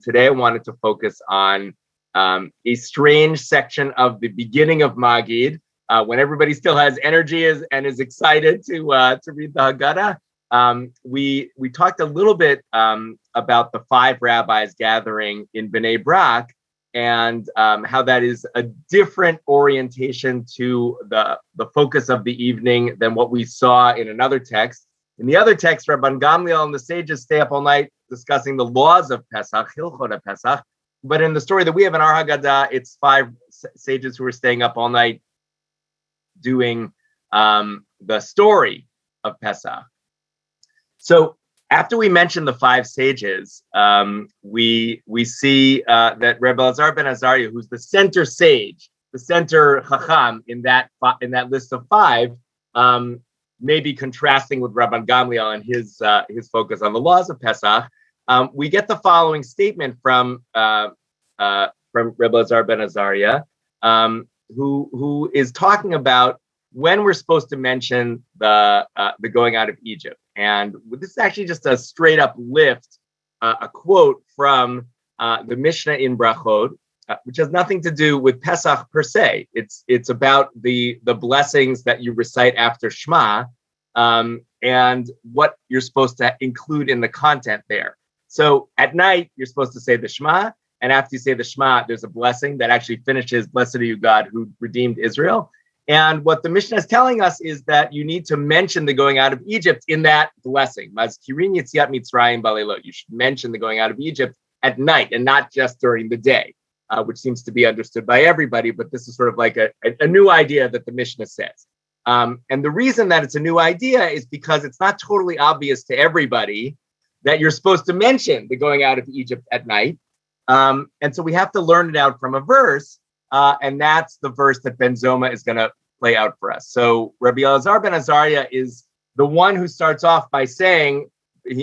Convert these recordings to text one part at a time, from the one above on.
today I wanted to focus on a strange section of the beginning of Magid, when everybody still has energy and is excited to read the Haggadah. We talked a little bit about the 5 rabbis gathering in Bnei Brak, and how that is a different orientation to the focus of the evening than what we saw in another text. In the other text, Rabban Gamliel and the sages stay up all night discussing the laws of Pesach, Hilchot of Pesach. But in the story that we have in our Haggadah, it's 5 sages who are staying up all night doing the story of Pesach. So after we mention the 5 sages, we see that Rebbe Elazar ben Azariah, who's the center sage, the center chacham in that list of 5, maybe contrasting with Rabban Gamliel and his focus on the laws of Pesach. We get the following statement from Rebbe Elazar ben Azariah, who is talking about when we're supposed to mention the going out of Egypt. And this is actually just a straight up lift, a quote from the Mishnah in Brachot, which has nothing to do with Pesach per se. It's about the blessings that you recite after Shema, and what you're supposed to include in the content there. So at night, you're supposed to say the Shema, and after you say the Shema, there's a blessing that actually finishes, "Blessed are you, God, who redeemed Israel." And what the Mishnah is telling us is that you need to mention the going out of Egypt in that blessing. Mazkirin Yetziat Mitzrayim Balelot. You should mention the going out of Egypt at night and not just during the day, which seems to be understood by everybody. But this is sort of like a new idea that the Mishnah says. And the reason that it's a new idea is because it's not totally obvious to everybody that you're supposed to mention the going out of Egypt at night. And so we have to learn it out from a verse. And that's the verse that Ben Zoma is going to play out for us. So Rabbi Elazar ben Azariah is the one who starts off by saying, it's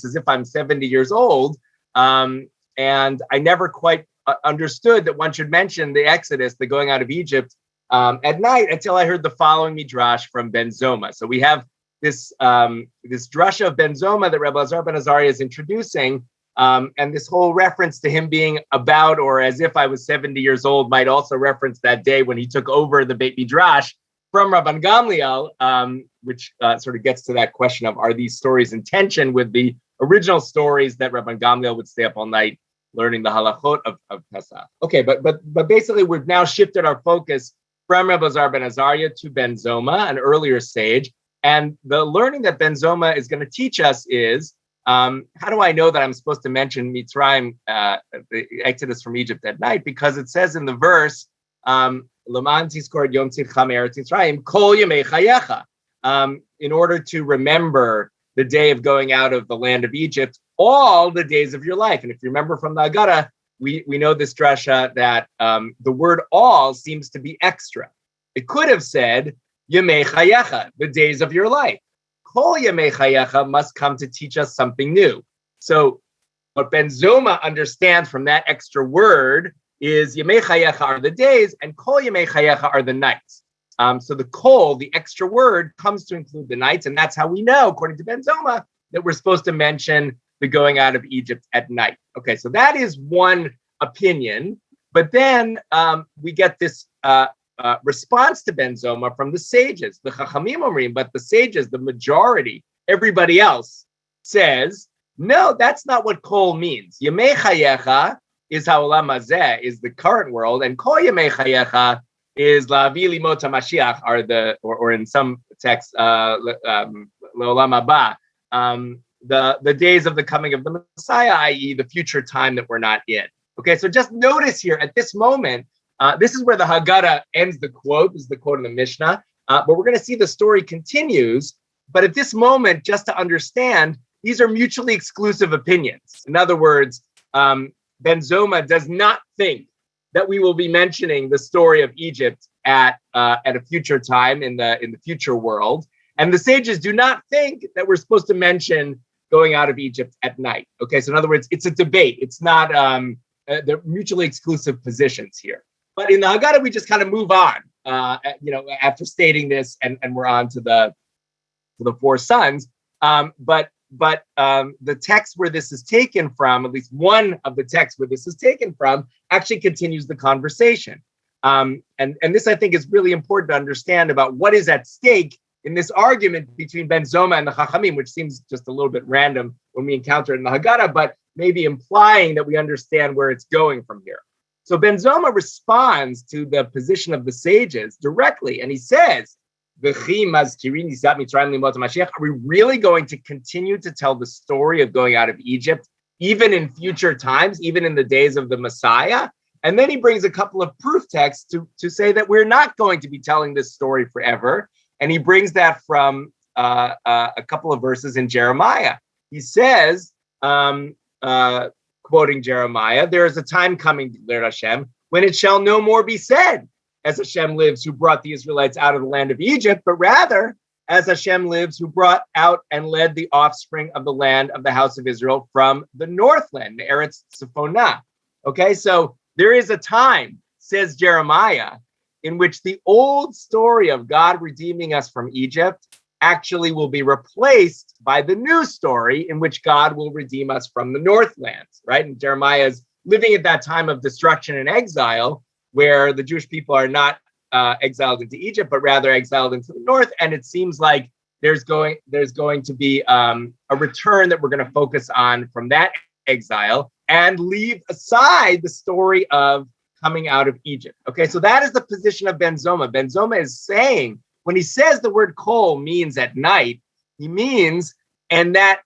as if I'm 70 years old. And I never quite understood that one should mention the Exodus, the going out of Egypt, at night, until I heard the following midrash from Ben Zoma. So we have this drasha of Ben Zoma that Rabbi Elazar ben Azariah is introducing. And this whole reference to him being about or as if I was 70 years old might also reference that day when he took over the Beit Midrash from Rabban Gamliel, which sort of gets to that question of, are these stories in tension with the original stories that Rabban Gamliel would stay up all night learning the halachot of Pesach? Okay, but basically we've now shifted our focus from Rebbe Elazar ben Azariah to Ben Zoma, an earlier sage. And the learning that Ben Zoma is going to teach us is, how do I know that I'm supposed to mention Mitzrayim, the Exodus from Egypt at night? Because it says in the verse, L'man tizkor yom tzidcha me'eretz Mitzrayim kol yemei chayecha, in order to remember the day of going out of the land of Egypt, all the days of your life. And if you remember from the Haggadah, we know this drasha that the word all seems to be extra. It could have said yemei chayecha, the days of your life. Kol Yemei Chayecha must come to teach us something new. So what Ben Zoma understands from that extra word is Yemei Chayecha are the days and Kol Yemei Chayecha are the nights. So the kol, the extra word, comes to include the nights, and that's how we know, according to Ben Zoma, that we're supposed to mention the going out of Egypt at night. Okay, so that is one opinion, but then we get this response to Ben Zoma from the sages, the Chachamim Omrim, but the sages, the majority, everybody else says, no, that's not what kol means. Yemei Chayecha is ha'olam hazeh, is the current world, and kol Yemei Chayecha is la'avi limot HaMashiach, or in some texts, le'olam haba, the days of the coming of the Messiah, i.e. the future time that we're not in. Okay, so just notice here at this moment, this is where the Haggadah ends the quote. This is the quote in the Mishnah. But we're going to see the story continues. But at this moment, just to understand, these are mutually exclusive opinions. In other words, Ben Zoma does not think that we will be mentioning the story of Egypt at a future time in the future world. And the sages do not think that we're supposed to mention going out of Egypt at night. Okay, so in other words, it's a debate. It's not they're mutually exclusive positions here. But in the Haggadah, we just kind of move on, after stating this, and we're on to the 4 sons. But the text where this is taken from, at least one of the texts where this is taken from, actually continues the conversation. And this, I think, is really important to understand about what is at stake in this argument between Ben Zoma and the Chachamim, which seems just a little bit random when we encounter it in the Haggadah, but maybe implying that we understand where it's going from here. So Ben Zoma responds to the position of the sages directly, and he says, are we really going to continue to tell the story of going out of Egypt, even in future times, even in the days of the Messiah? And then he brings a couple of proof texts to say that we're not going to be telling this story forever. And he brings that from a couple of verses in Jeremiah. He says, quoting Jeremiah, there is a time coming, declared Hashem, when it shall no more be said, as Hashem lives, who brought the Israelites out of the land of Egypt, but rather, as Hashem lives, who brought out and led the offspring of the land of the house of Israel from the northland, the Eretz Tzipponah. Okay, so there is a time, says Jeremiah, in which the old story of God redeeming us from Egypt actually will be replaced by the new story in which God will redeem us from the northlands, right? And Jeremiah is living at that time of destruction and exile, where the Jewish people are not exiled into Egypt, but rather exiled into the north. And it seems like there's going to be a return that we're going to focus on from that exile and leave aside the story of coming out of Egypt. Okay, so that is the position of Ben Zoma. Ben Zoma is saying, when he says the word kol means at night, he means, and that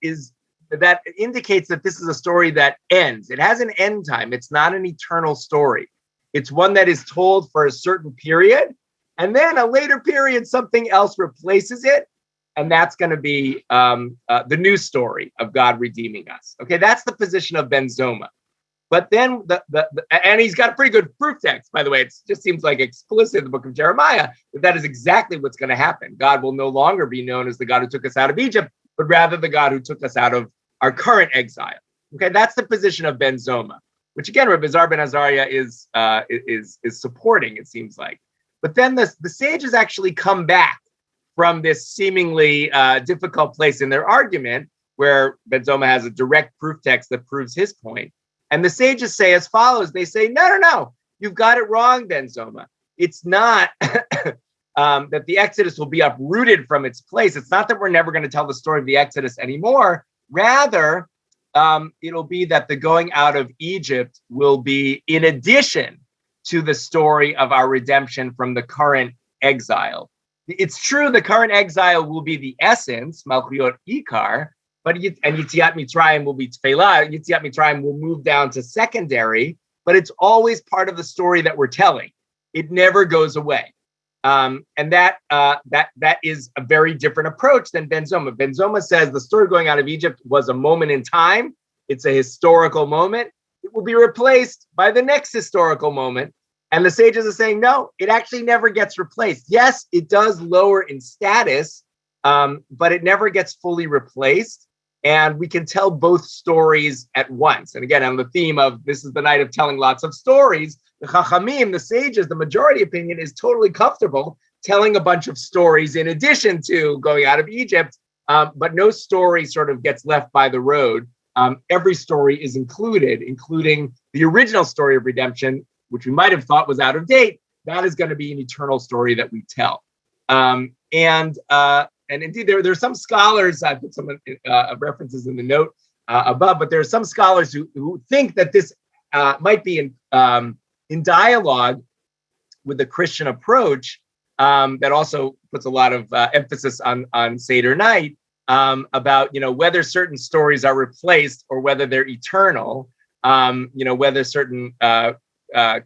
indicates that this is a story that ends. It has an end time. It's not an eternal story. It's one that is told for a certain period, and then a later period, something else replaces it, and that's going to be the new story of God redeeming us. Okay, that's the position of Ben Zoma. But then and he's got a pretty good proof text, by the way. It just seems like explicit in the book of Jeremiah that is exactly what's going to happen. God will no longer be known as the God who took us out of Egypt, but rather the God who took us out of our current exile. Okay, that's the position of Ben Zoma, which again, Rabbi Zar ben Azariah is supporting, it seems like. But then the sages actually come back from this seemingly difficult place in their argument, where Ben Zoma has a direct proof text that proves his point. And the sages say as follows. They say, no, you've got it wrong, Ben Zoma. It's not that the Exodus will be uprooted from its place. It's not that we're never going to tell the story of the Exodus anymore. Rather, it'll be that the going out of Egypt will be in addition to the story of our redemption from the current exile. It's true, the current exile will be the essence, Malchuyot Ikar, and Yetziat Mitzrayim will be Tefillah. Yetziat Mitzrayim will move down to secondary, but it's always part of the story that we're telling. It never goes away. And that is a very different approach than Ben Zoma. Ben Zoma says the story going out of Egypt was a moment in time. It's a historical moment. It will be replaced by the next historical moment. And the sages are saying, no, it actually never gets replaced. Yes, it does lower in status, but it never gets fully replaced. And we can tell both stories at once. And again, on the theme of this is the night of telling lots of stories, the Chachamim, the sages, the majority opinion is totally comfortable telling a bunch of stories in addition to going out of Egypt, but no story sort of gets left by the road. Every story is included, including the original story of redemption, which we might have thought was out of date. That is going to be an eternal story that we tell. And indeed, there are some scholars, I put some references in the note above, but there are some scholars who think that this might be in dialogue with the Christian approach that also puts a lot of emphasis on Seder night about, whether certain stories are replaced or whether they're eternal, whether certain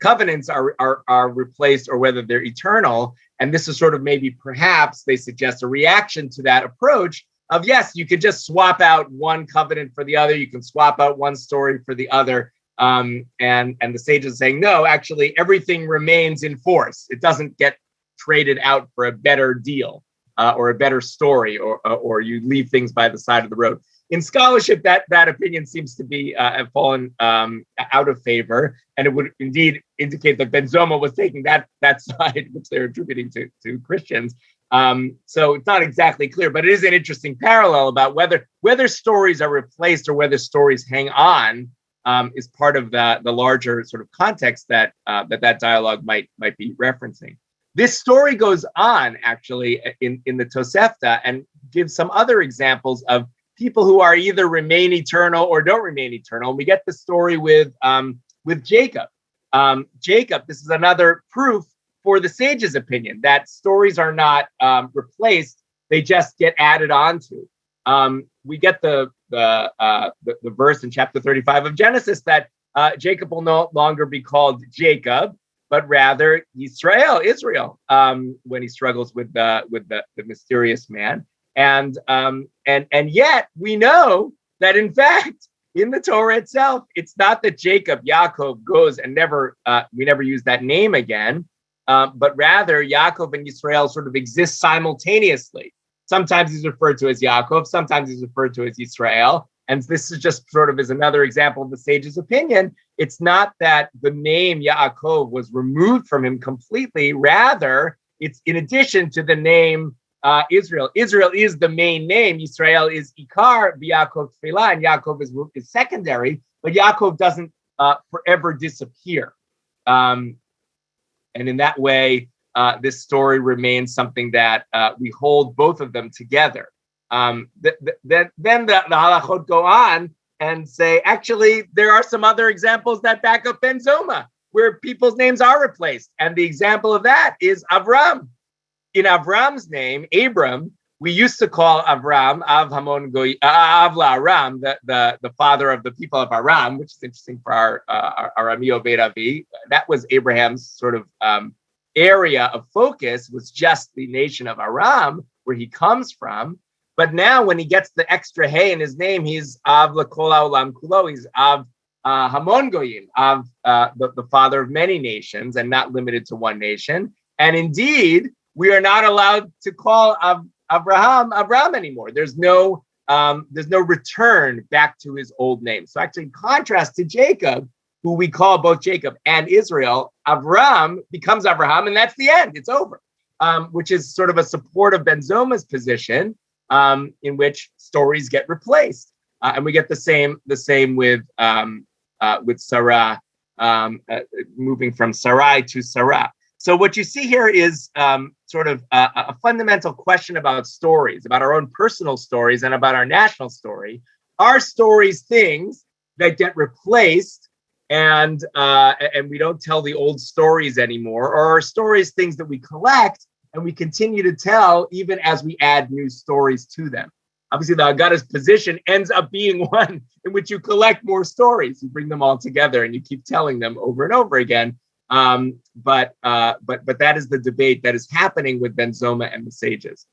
covenants are replaced or whether they're eternal. And this is sort of maybe perhaps they suggest a reaction to that approach of, yes, you could just swap out one covenant for the other. You can swap out one story for the other. And the sages are saying, no, actually, everything remains in force. It doesn't get traded out for a better deal or a better story, or you leave things by the side of the road. In scholarship, that opinion seems to be have fallen out of favor, and it would indeed indicate that Ben Zoma was taking that side, which they're attributing to Christians. So it's not exactly clear, but it is an interesting parallel about whether stories are replaced or whether stories hang on, is part of the larger sort of context that that dialogue might be referencing. This story goes on actually in the Tosefta and gives some other examples of people who are either remain eternal or don't remain eternal. And we get the story with Jacob. Jacob, this is another proof for the sage's opinion that stories are not replaced; they just get added onto. We get the verse in chapter 35 of Genesis that Jacob will no longer be called Jacob, but rather Israel, when he struggles with the mysterious man. And yet we know that in fact in the Torah itself, it's not that Jacob, Yaakov goes and we never use that name again, but rather Yaakov and Israel sort of exist simultaneously. Sometimes he's referred to as Yaakov, sometimes he's referred to as Israel. And this is just sort of as another example of the sage's opinion. It's not that the name Yaakov was removed from him completely. Rather, it's in addition to the name Israel. Israel is the main name. Israel is Ikar, Yaakov Tefillah, and Yaakov is secondary. But Yaakov doesn't forever disappear. And in that way, this story remains something that we hold both of them together. Then the halachot go on and say, actually, there are some other examples that back up Ben Zoma, where people's names are replaced. And the example of that is Avram. In Avram's name, Abram, we used to call Avram, Av La'aram, the father of the people of Aram, which is interesting for our Amio Beit Avi. That was Abraham's sort of area of focus, was just the nation of Aram, where he comes from. But now when he gets the extra hey in his name, he's Av L'Kol Ha'olam Kulo, he's Av Hamon Goyim, Av the father of many nations and not limited to one nation. And indeed, we are not allowed to call Abraham anymore. There's no return back to his old name. So actually, in contrast to Jacob, who we call both Jacob and Israel, Avram becomes Abraham, and that's the end. It's over, which is sort of a support of Ben Zoma's position, in which stories get replaced, and we get the same with Sarah, moving from Sarai to Sarah. So what you see here is sort of a fundamental question about stories, about our own personal stories and about our national story. Are stories things that get replaced and we don't tell the old stories anymore? Or are stories things that we collect and we continue to tell even as we add new stories to them? Obviously, the Haggadah's position ends up being one in which you collect more stories. You bring them all together and you keep telling them over and over again. But that is the debate that is happening with Ben Zoma and the sages.